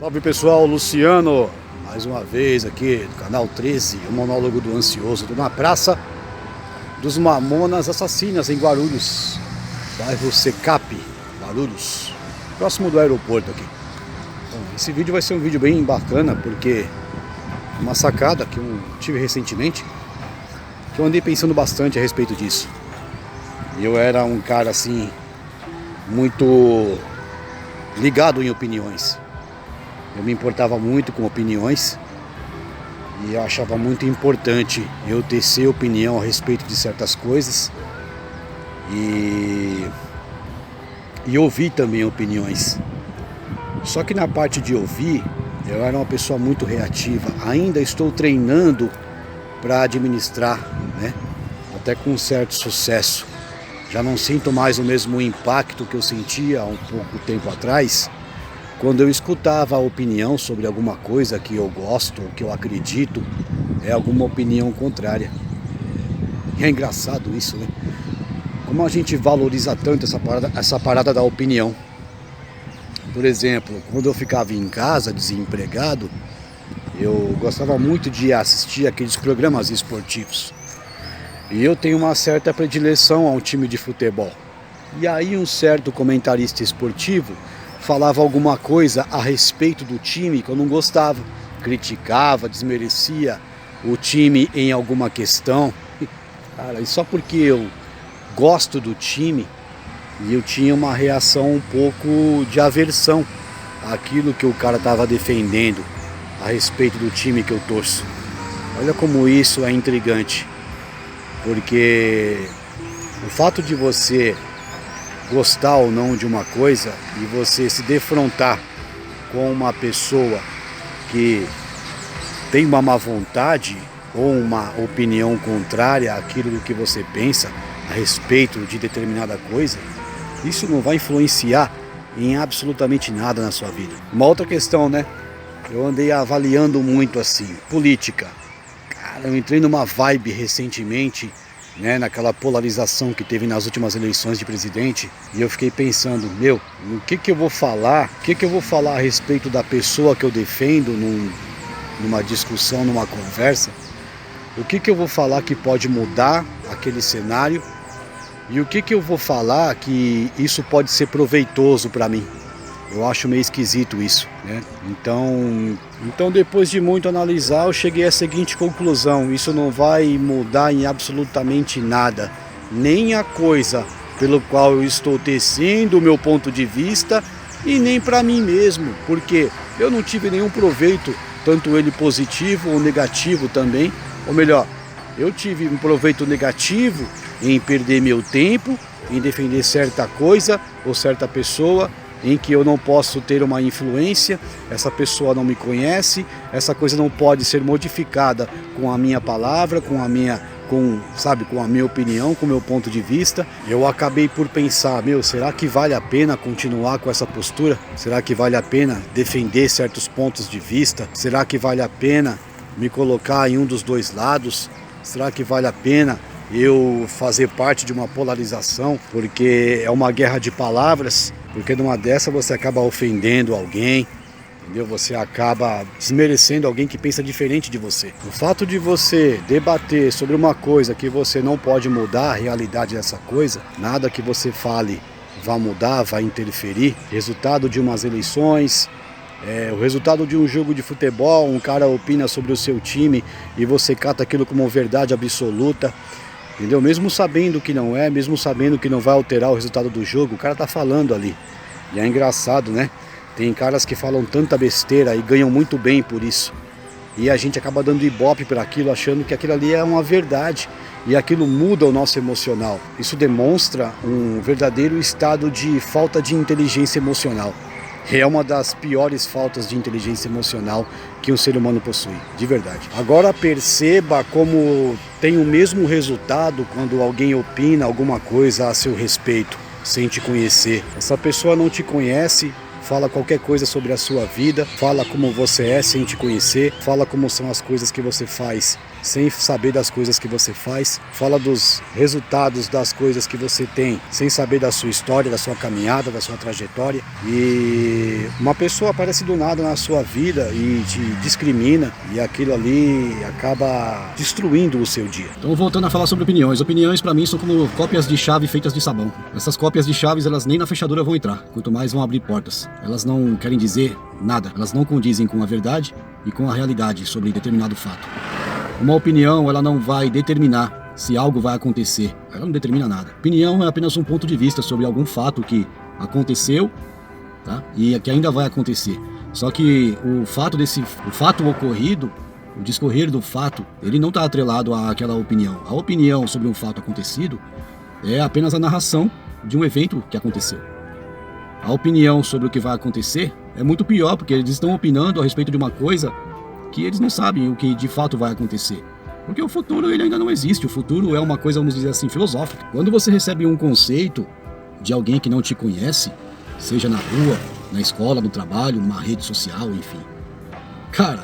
Salve pessoal, Luciano, mais uma vez aqui do canal 13, o monólogo do ansioso, na Praça dos Mamonas Assassinas em Guarulhos, bairro Secap, Guarulhos, próximo do aeroporto aqui. Bom, esse vídeo vai ser um vídeo bem bacana porque uma sacada que eu tive recentemente, que eu andei pensando bastante a respeito disso. Eu era um cara assim, muito ligado em opiniões. Eu me importava muito com opiniões e eu achava muito importante eu tecer opinião a respeito de certas coisas e ouvir também opiniões. Só que na parte de ouvir, eu era uma pessoa muito reativa. Ainda estou treinando para administrar, né? Até com um certo sucesso. Já não sinto mais o mesmo impacto que eu sentia há um pouco tempo atrás, quando eu escutava a opinião sobre alguma coisa que eu gosto, ou que eu acredito, é alguma opinião contrária. E é engraçado isso, né? Como a gente valoriza tanto essa parada da opinião. Por exemplo, quando eu ficava em casa, desempregado, eu gostava muito de assistir aqueles programas esportivos. E eu tenho uma certa predileção a um time de futebol. E aí um certo comentarista esportivo falava alguma coisa a respeito do time que eu não gostava, criticava, desmerecia o time em alguma questão. Cara, e só porque eu gosto do time, e eu tinha uma reação um pouco de aversão àquilo que o cara estava defendendo a respeito do time que eu torço. Olha como isso é intrigante, porque o fato de você gostar ou não de uma coisa e você se defrontar com uma pessoa que tem uma má vontade ou uma opinião contrária àquilo que você pensa a respeito de determinada coisa, isso não vai influenciar em absolutamente nada na sua vida. Uma outra questão, né? Eu andei avaliando muito assim, política. Cara, eu entrei numa vibe recentemente, né, naquela polarização que teve nas últimas eleições de presidente, e eu fiquei pensando, o que eu vou falar? O que eu vou falar a respeito da pessoa que eu defendo numa discussão, numa conversa? O que eu vou falar que pode mudar aquele cenário? E o que eu vou falar que isso pode ser proveitoso para mim? Eu acho meio esquisito isso, né? Então depois de muito analisar, eu cheguei à seguinte conclusão: isso não vai mudar em absolutamente nada, nem a coisa pelo qual eu estou tecendo o meu ponto de vista e nem para mim mesmo, porque eu não tive nenhum proveito, tanto ele positivo ou negativo também, ou melhor, eu tive um proveito negativo em perder meu tempo, em defender certa coisa ou certa pessoa, em que eu não posso ter uma influência, essa pessoa não me conhece, essa coisa não pode ser modificada com a minha palavra, com a minha opinião, com o meu ponto de vista. Eu acabei por pensar, será que vale a pena continuar com essa postura? Será que vale a pena defender certos pontos de vista? Será que vale a pena me colocar em um dos dois lados? Será que vale a pena eu fazer parte de uma polarização, porque é uma guerra de palavras, porque numa dessa você acaba ofendendo alguém, entendeu? Você acaba desmerecendo alguém que pensa diferente de você. O fato de você debater sobre uma coisa que você não pode mudar a realidade dessa coisa, nada que você fale vai mudar, vai interferir. Resultado de umas eleições, o resultado de um jogo de futebol, um cara opina sobre o seu time e você cata aquilo como verdade absoluta. Entendeu? Mesmo sabendo que não é, mesmo sabendo que não vai alterar o resultado do jogo, o cara tá falando ali. E é engraçado, né? Tem caras que falam tanta besteira e ganham muito bem por isso. E a gente acaba dando ibope para aquilo, achando que aquilo ali é uma verdade. E aquilo muda o nosso emocional. Isso demonstra um verdadeiro estado de falta de inteligência emocional. É uma das piores faltas de inteligência emocional que um ser humano possui, de verdade. Agora perceba como tem o mesmo resultado quando alguém opina alguma coisa a seu respeito, sem te conhecer. Essa pessoa não te conhece, fala qualquer coisa sobre a sua vida, fala como você é sem te conhecer, fala como são as coisas que você faz sem saber das coisas que você faz, fala dos resultados das coisas que você tem, sem saber da sua história, da sua caminhada, da sua trajetória. E uma pessoa aparece do nada na sua vida e te discrimina, e aquilo ali acaba destruindo o seu dia. Então, voltando a falar sobre opiniões. Opiniões para mim são como cópias de chave feitas de sabão. Essas cópias de chaves, elas nem na fechadura vão entrar, quanto mais vão abrir portas. Elas não querem dizer nada, elas não condizem com a verdade e com a realidade sobre determinado fato. Uma opinião, ela não vai determinar se algo vai acontecer, ela não determina nada. Opinião é apenas um ponto de vista sobre algum fato que aconteceu, tá? E que ainda vai acontecer. Só que o fato ocorrido, o discorrer do fato, ele não está atrelado àquela opinião. A opinião sobre um fato acontecido é apenas a narração de um evento que aconteceu. A opinião sobre o que vai acontecer é muito pior, porque eles estão opinando a respeito de uma coisa que eles não sabem o que de fato vai acontecer. Porque o futuro ele ainda não existe. O futuro é uma coisa, vamos dizer assim, filosófica. Quando você recebe um conceito de alguém que não te conhece, seja na rua, na escola, no trabalho, numa rede social, enfim. Cara,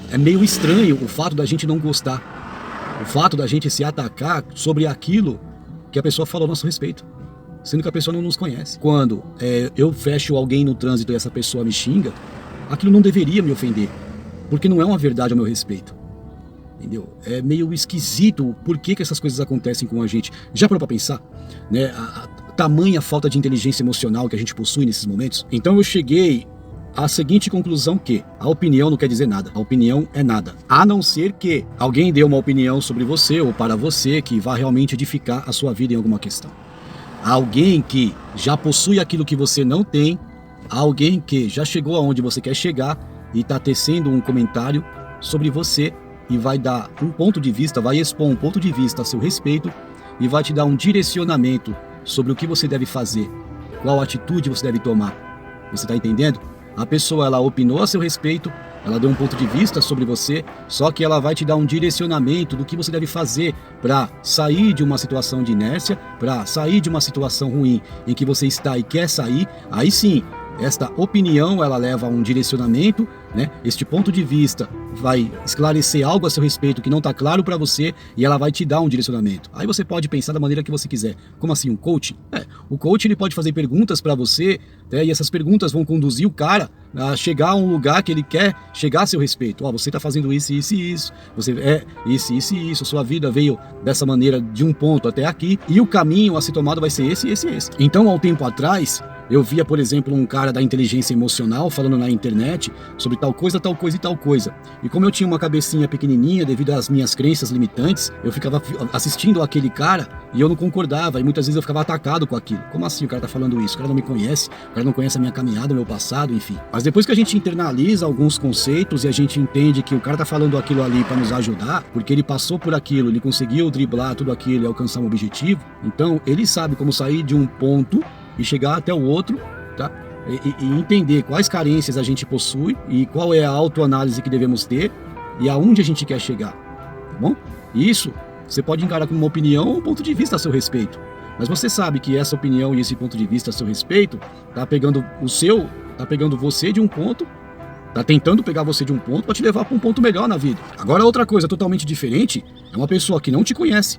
é meio estranho o fato da gente não gostar. O fato da gente se atacar sobre aquilo que a pessoa falou a nosso respeito, sendo que a pessoa não nos conhece. Quando eu fecho alguém no trânsito e essa pessoa me xinga, aquilo não deveria me ofender, porque não é uma verdade ao meu respeito. Entendeu? É meio esquisito por que essas coisas acontecem com a gente. Já parou pra pensar, né? A tamanha falta de inteligência emocional que a gente possui nesses momentos? Então eu cheguei à seguinte conclusão que a opinião não quer dizer nada. A opinião é nada. A não ser que alguém dê uma opinião sobre você ou para você que vá realmente edificar a sua vida em alguma questão. Alguém que já possui aquilo que você não tem, alguém que já chegou aonde você quer chegar e está tecendo um comentário sobre você e vai dar um ponto de vista, vai expor um ponto de vista a seu respeito e vai te dar um direcionamento sobre o que você deve fazer, qual atitude você deve tomar. Você está entendendo? A pessoa, ela opinou a seu respeito, ela deu um ponto de vista sobre você, só que ela vai te dar um direcionamento do que você deve fazer para sair de uma situação de inércia, para sair de uma situação ruim em que você está e quer sair. Aí sim, esta opinião, ela leva a um direcionamento, né? Este ponto de vista vai esclarecer algo a seu respeito que não está claro para você e ela vai te dar um direcionamento. Aí você pode pensar da maneira que você quiser. Como assim, um coaching? O coaching ele pode fazer perguntas para você, né? E essas perguntas vão conduzir o cara a chegar a um lugar que ele quer chegar a seu respeito. Você está fazendo isso, isso e isso. Você isso, isso e isso. Sua vida veio dessa maneira de um ponto até aqui e o caminho a ser tomado vai ser esse, esse e esse. Então, há um tempo atrás, eu via, por exemplo, um cara da inteligência emocional falando na internet sobre tal coisa e tal coisa. E como eu tinha uma cabecinha pequenininha devido às minhas crenças limitantes, eu ficava assistindo aquele cara e eu não concordava. E muitas vezes eu ficava atacado com aquilo. Como assim o cara tá falando isso? O cara não me conhece, o cara não conhece a minha caminhada, o meu passado, enfim. Mas depois que a gente internaliza alguns conceitos e a gente entende que o cara tá falando aquilo ali para nos ajudar, porque ele passou por aquilo, ele conseguiu driblar tudo aquilo e alcançar um objetivo, então ele sabe como sair de um ponto e chegar até o outro, tá? E entender quais carências a gente possui e qual é a autoanálise que devemos ter e aonde a gente quer chegar, tá bom? Isso você pode encarar como uma opinião ou um ponto de vista a seu respeito, mas você sabe que essa opinião e esse ponto de vista a seu respeito tá pegando você de um ponto, tá tentando pegar você de um ponto para te levar para um ponto melhor na vida. Agora outra coisa totalmente diferente é uma pessoa que não te conhece,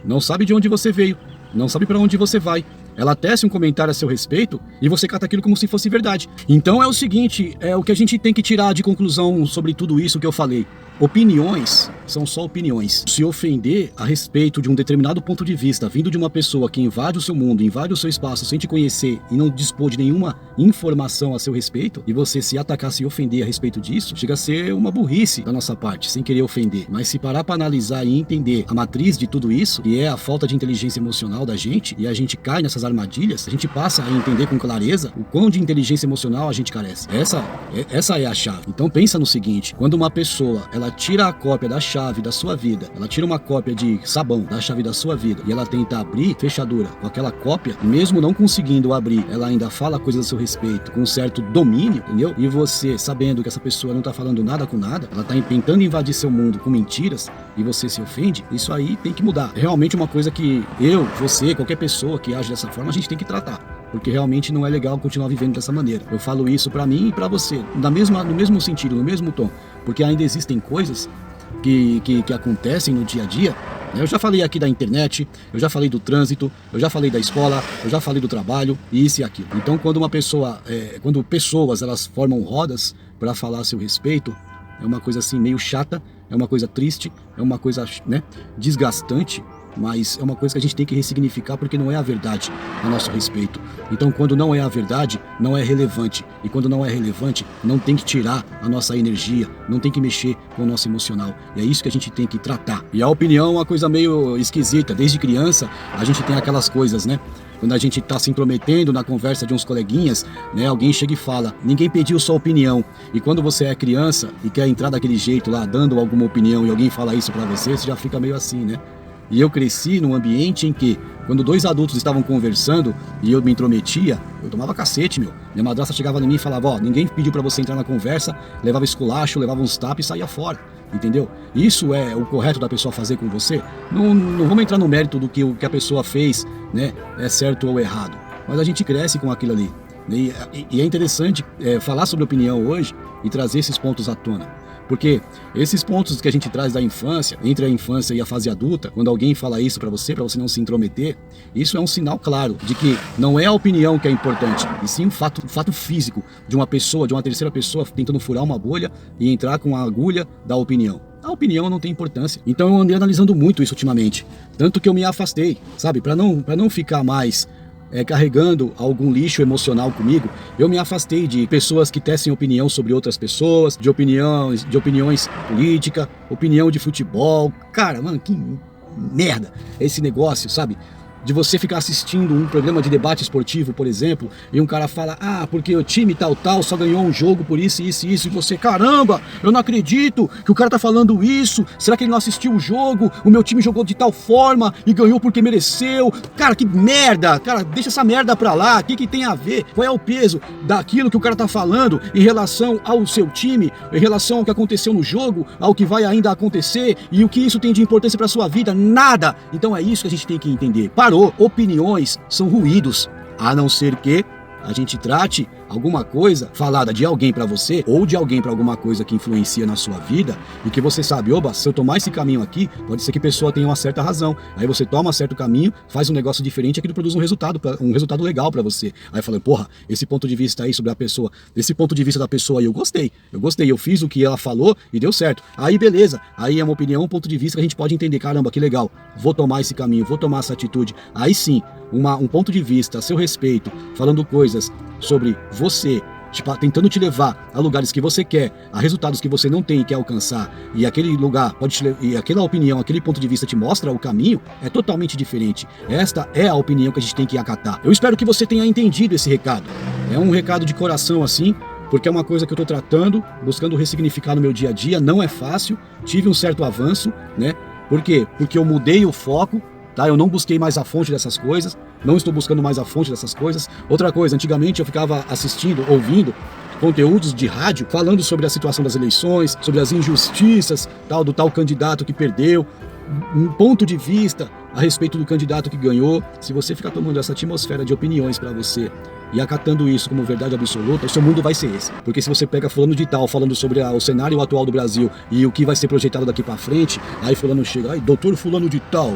não sabe de onde você veio, não sabe para onde você vai. Ela tece um comentário a seu respeito e você cata aquilo como se fosse verdade. Então é o seguinte, o que a gente tem que tirar de conclusão sobre tudo isso que eu falei. Opiniões são só opiniões. Se ofender a respeito de um determinado ponto de vista, vindo de uma pessoa que invade o seu mundo, invade o seu espaço sem te conhecer e não dispor de nenhuma informação a seu respeito, e você se atacar, se ofender a respeito disso, chega a ser uma burrice da nossa parte, sem querer ofender. Mas se parar para analisar e entender a matriz de tudo isso, que é a falta de inteligência emocional da gente, e a gente cai nessas armadilhas, a gente passa a entender com clareza o quão de inteligência emocional a gente carece. Essa é a chave. Então pensa no seguinte, quando uma pessoa, ela tira a cópia da chave da sua vida, ela tira uma cópia de sabão da chave da sua vida e ela tenta abrir fechadura com aquela cópia, e mesmo não conseguindo abrir, ela ainda fala coisas a seu respeito com um certo domínio, entendeu? E você, sabendo que essa pessoa não tá falando nada com nada, ela tá tentando invadir seu mundo com mentiras e você se ofende, isso aí tem que mudar. É realmente uma coisa que eu, você, qualquer pessoa que age dessa forma, a gente tem que tratar. Porque realmente não é legal continuar vivendo dessa maneira. Eu falo isso pra mim e pra você, no mesmo sentido, no mesmo tom. Porque ainda existem coisas que acontecem no dia a dia. Eu já falei aqui da internet, eu já falei do trânsito, eu já falei da escola, eu já falei do trabalho, e isso e aquilo. Então, quando quando pessoas elas formam rodas para falar a seu respeito, é uma coisa assim meio chata, é uma coisa triste, é uma coisa, né, desgastante, mas é uma coisa que a gente tem que ressignificar porque não é a verdade a nosso respeito. Então, quando não é a verdade, não é relevante. E quando não é relevante, não tem que tirar a nossa energia, não tem que mexer com o nosso emocional. E é isso que a gente tem que tratar. E a opinião é uma coisa meio esquisita. Desde criança, a gente tem aquelas coisas, né? Quando a gente está se intrometendo na conversa de uns coleguinhas, né, alguém chega e fala, ninguém pediu sua opinião. E quando você é criança e quer entrar daquele jeito lá, dando alguma opinião, e alguém fala isso pra você, você já fica meio assim, né? E eu cresci num ambiente em que, quando dois adultos estavam conversando e eu me intrometia, eu tomava cacete, meu. Minha madrasta chegava em mim e falava, ó, ninguém pediu pra você entrar na conversa, levava esculacho, levava uns tapas e saía fora, entendeu? Isso é o correto da pessoa fazer com você? Não vamos entrar no mérito do que a pessoa fez, né, é certo ou errado. Mas a gente cresce com aquilo ali. E é interessante falar sobre opinião hoje e trazer esses pontos à tona. Porque esses pontos que a gente traz da infância, entre a infância e a fase adulta, quando alguém fala isso pra você não se intrometer, isso é um sinal claro de que não é a opinião que é importante, e sim o fato físico de uma pessoa, de uma terceira pessoa tentando furar uma bolha e entrar com a agulha da opinião. A opinião não tem importância. Então eu andei analisando muito isso ultimamente, tanto que eu me afastei, sabe, pra não ficar mais carregando algum lixo emocional comigo, eu me afastei de pessoas que tecem opinião sobre outras pessoas, de opiniões políticas, opinião de futebol. Cara, mano, que merda esse negócio, sabe? De você ficar assistindo um programa de debate esportivo, por exemplo, e um cara fala, porque o time tal só ganhou um jogo por isso, isso e isso, e você, caramba, eu não acredito que o cara tá falando isso, será que ele não assistiu o jogo? O meu time jogou de tal forma e ganhou porque mereceu. Cara, que merda, cara, deixa essa merda pra lá, o que tem a ver? Qual é o peso daquilo que o cara tá falando em relação ao seu time, em relação ao que aconteceu no jogo, ao que vai ainda acontecer, e o que isso tem de importância pra sua vida? Nada! Então é isso que a gente tem que entender. Opiniões são ruídos, a não ser que a gente trate alguma coisa falada de alguém pra você ou de alguém pra alguma coisa que influencia na sua vida e que você sabe, oba, se eu tomar esse caminho aqui, pode ser que a pessoa tenha uma certa razão. Aí você toma certo caminho, faz um negócio diferente e aquilo produz um resultado legal pra você. Aí fala, porra, esse ponto de vista aí sobre a pessoa, esse ponto de vista da pessoa aí eu gostei, eu fiz o que ela falou e deu certo. Aí beleza, aí é uma opinião, um ponto de vista que a gente pode entender, caramba, que legal, vou tomar esse caminho, vou tomar essa atitude. Aí sim, um ponto de vista a seu respeito, falando coisas sobre você, tipo, tentando te levar a lugares que você quer, a resultados que você não tem e quer alcançar, e aquele lugar e aquela opinião, aquele ponto de vista te mostra o caminho, é totalmente diferente. Esta é a opinião que a gente tem que acatar. Eu espero que você tenha entendido esse recado. É um recado de coração assim, porque é uma coisa que eu estou tratando, buscando ressignificar no meu dia a dia. Não é fácil, tive um certo avanço, né? Por quê? Porque eu mudei o foco. Tá? Eu não busquei mais a fonte dessas coisas, não estou buscando mais a fonte dessas coisas. Outra coisa, antigamente eu ficava assistindo, ouvindo conteúdos de rádio falando sobre a situação das eleições, sobre as injustiças do tal candidato que perdeu, um ponto de vista a respeito do candidato que ganhou. Se você ficar tomando essa atmosfera de opiniões para você e acatando isso como verdade absoluta, o seu mundo vai ser esse. Porque se você pega fulano de tal, falando sobre o cenário atual do Brasil e o que vai ser projetado daqui para frente, aí fulano chega, doutor fulano de tal,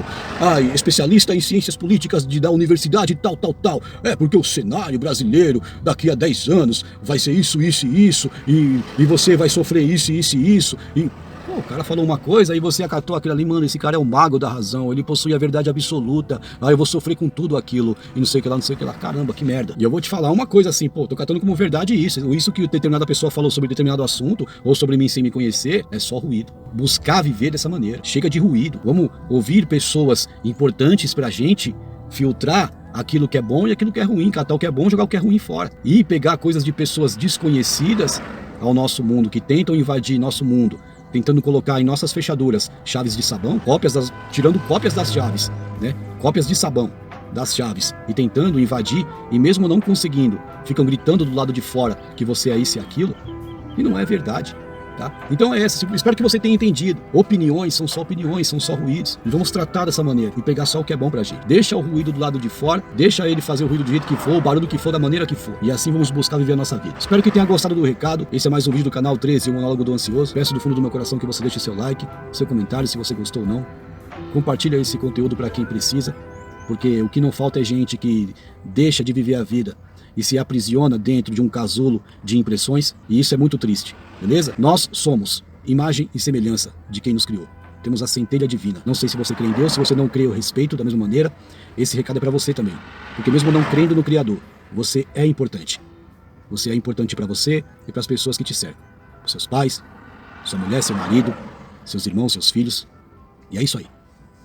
especialista em ciências políticas da universidade tal, porque o cenário brasileiro daqui a 10 anos vai ser isso, isso e isso, e você vai sofrer isso, isso e isso, e... Pô, o cara falou uma coisa, aí você acatou aquilo ali, mano, esse cara é o mago da razão, ele possui a verdade absoluta, eu vou sofrer com tudo aquilo, e não sei o que lá, caramba, que merda. E eu vou te falar uma coisa assim, pô, tô catando como verdade isso que determinada pessoa falou sobre determinado assunto, ou sobre mim sem me conhecer, é só ruído. Buscar viver dessa maneira, chega de ruído, vamos ouvir pessoas importantes pra gente, filtrar aquilo que é bom e aquilo que é ruim, catar o que é bom, jogar o que é ruim fora, e pegar coisas de pessoas desconhecidas ao nosso mundo, que tentam invadir nosso mundo, tentando colocar em nossas fechaduras chaves de sabão, tirando cópias das chaves, né? Cópias de sabão das chaves e tentando invadir, e mesmo não conseguindo, ficam gritando do lado de fora que você é isso e aquilo, e não é verdade. Tá? Então é essa, espero que você tenha entendido. Opiniões, são só ruídos. E vamos tratar dessa maneira e pegar só o que é bom pra gente. Deixa o ruído do lado de fora, deixa ele fazer o ruído do jeito que for, o barulho que for, da maneira que for. E assim vamos buscar viver a nossa vida. Espero que tenha gostado do recado. Esse é mais um vídeo do canal 13, o Monólogo do Ansioso. Peço do fundo do meu coração que você deixe seu like, seu comentário, se você gostou ou não. Compartilha esse conteúdo para quem precisa, porque o que não falta é gente que deixa de viver a vida e se aprisiona dentro de um casulo de impressões, e isso é muito triste, beleza? Nós somos imagem e semelhança de quem nos criou. Temos a centelha divina. Não sei se você crê em Deus, se você não crê, eu respeito da mesma maneira. Esse recado é para você também, porque mesmo não crendo no Criador, você é importante. Você é importante para você e para as pessoas que te cercam. Seus pais, sua mulher, seu marido, seus irmãos, seus filhos. E é isso aí.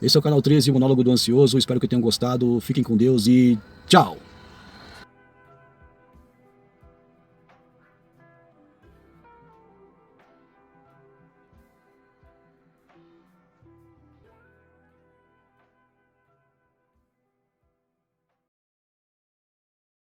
Esse é o canal 13, o Monólogo do Ansioso. Espero que tenham gostado. Fiquem com Deus e tchau!